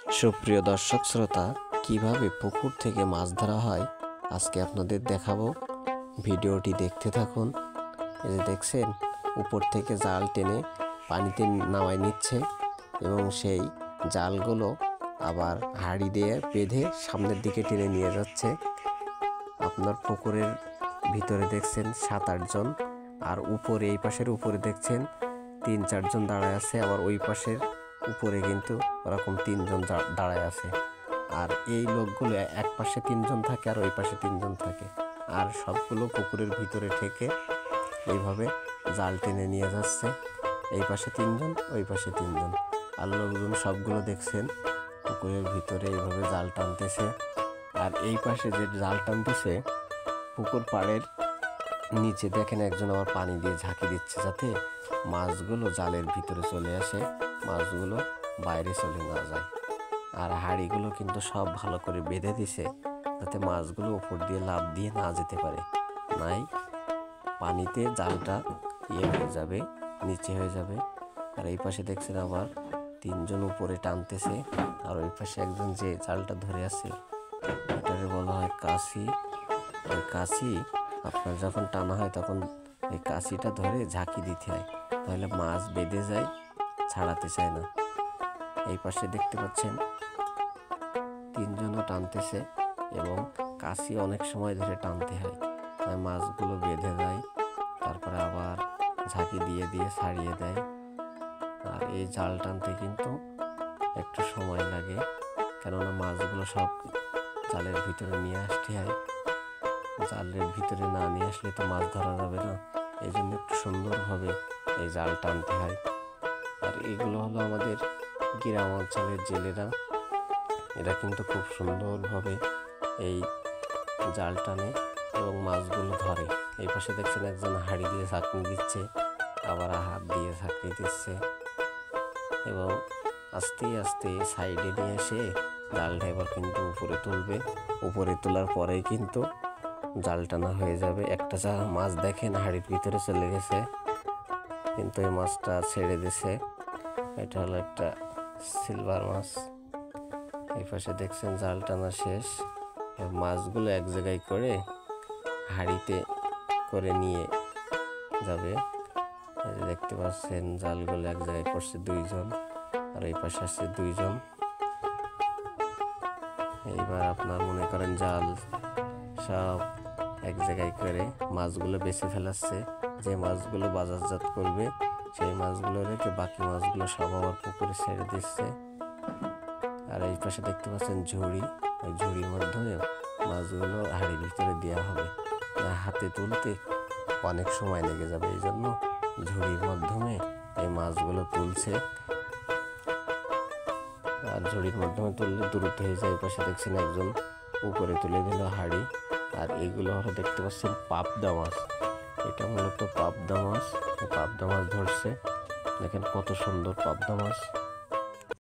সুপ্রিয় দর্শক শ্রোতা, কিভাবে পুকুর থেকে মাছ ধরা হয় আজকে আপনাদের দেখাবো। ভিডিওটি দেখতে থাকুন। এই যে দেখছেন, উপর থেকে জাল টেনে পানিতে নামায় নিচ্ছে এবং সেই জালগুলো আবার হাঁড়ি দিয়ে বেঁধে সামনের দিকে টেনে নিয়ে যাচ্ছে। আপনার পুকুরের ভিতরে দেখছেন 7-8 জন, আর উপরে এই পাশের উপরে দেখছেন 3-4 জন দাঁড়ায় আছে, আবার ওই পাশের উপরে কিন্তু ওরকম 3 জন দাঁড়ায় আছে। আর এই লোকগুলো এক পাশে 3 জন থাকে আর ওই পাশে 3 জন থাকে, আর সবগুলো পুকুরের ভিতরে থেকে এইভাবে জাল টেনে নিয়ে যাচ্ছে। এই পাশে 3 জন, ওই পাশে 3 জন, আর লোকজন সবগুলো দেখছেন পুকুরের ভিতরে এইভাবে জাল টানতেছে। আর এই পাশে যে জাল টানতেছে পুকুর পাড়ের নিচে দেখেন একজন আবার পানি দিয়ে ঝাঁকি দিচ্ছে, যাতে মাছগুলো জালের ভিতরে চলে আসে, মাছগুলো বাইরে চলে না যায়। আর হাঁড়িগুলো কিন্তু সব ভালো করে বেঁধে দিছে, যাতে মাছগুলো উপর দিয়ে লাফ দিয়ে না যেতে পারে, নাই পানিতে জালটা হয়ে যাবে, নিচে হয়ে যাবে। আর এই পাশে দেখছেন আবার 3 জন উপরে টানতেছে, আর ওই পাশে একজন যে জালটা ধরে আছে এটাকে বলা হয় কাশি। ওই কাশি আপনার যখন টানা হয় তখন এই কাশিটা ধরে ঝাঁকি দিতে হয়, তাহলে মাছ বেঁধে যায়, ছাড়াতে চায় না। এই পাশে দেখতে পাচ্ছেন 3 জনও টানতেছে এবং কাশি অনেক সময় ধরে টানতে হয়, তাই মাছগুলো বেঁধে যায়, তারপরে আবার ঝাঁকি দিয়ে দিয়ে ছাড়িয়ে দেয়। আর এই জাল টানতে কিন্তু একটু সময় লাগে, কেননা মাছগুলো সব জালের ভিতরে নিয়ে আসতে হয়। জালের ভিতরে না নিয়ে আসলে তো মাছ ধরা যাবে না, এই জন্য একটু সুন্দরভাবে এই জাল টানতে হয়। আর এগুলো হলো আমাদের গ্রাম অঞ্চলের জেলেরা, এরা কিন্তু খুব সুন্দরভাবে এই জাল টানে এবং মাছগুলো ধরে। এই পাশে দেখছেন একজন হাঁড়ি দিয়ে ঝাঁকনি দিচ্ছে, আবার হাত দিয়ে ঝাঁকনি দিচ্ছে, এবং আস্তে আস্তে সাইডে নিয়ে এসে জালটা এবার কিন্তু উপরে তুলবে। উপরে তোলার পরেই কিন্তু জাল টানা হয়ে যাবে। একটা মাছ দেখেন হাঁড়ির ভিতরে চলে গেছে, কিন্তু এই মাছটা ছেড়ে দিছে। এটা হলো একটা সিলভার মাছ। এই পাশে দেখছেন জাল টানা শেষ, মাছগুলো এক জায়গায় করে হাঁড়িতে করে নিয়ে যাবে। দেখতে পাচ্ছেন জালগুলো এক জায়গায় করছে 2 জন, আর এই পাশে আছে 2 জন। এইবার আপনার মনে করেন জাল সব এক জায়গায় করে মাছগুলো বেছে ফেলাচ্ছে। যে মাছগুলো বাজারজাত করবে সেই মাছগুলো রেখে বাকি মাছগুলো সব আবার পুকুরে ছেড়ে দিচ্ছে। আর এই পাশে দেখতে পাচ্ছেন ঝুড়ি, ওই ঝুড়ির মাধ্যমে মাছগুলো হাঁড়ির ভিতরে দেওয়া হবে। হাতে তুলতে অনেক সময় লেগে যাবে, এই জন্য ঝুড়ির মাধ্যমে এই মাছগুলো তুলছে। আর ঝুড়ির মাধ্যমে তুললে দ্রুত হয়ে যায়। এই পাশে দেখছেন একজন উপরে তুলে দিল হাঁড়ি। আর এগুলো হলো দেখতে পাচ্ছেন পাবদা মাছ, এটা মূলত পাবদা মাছ। পাবদা মাছ ধরছে, দেখেন কত সুন্দর পাবদা মাছ।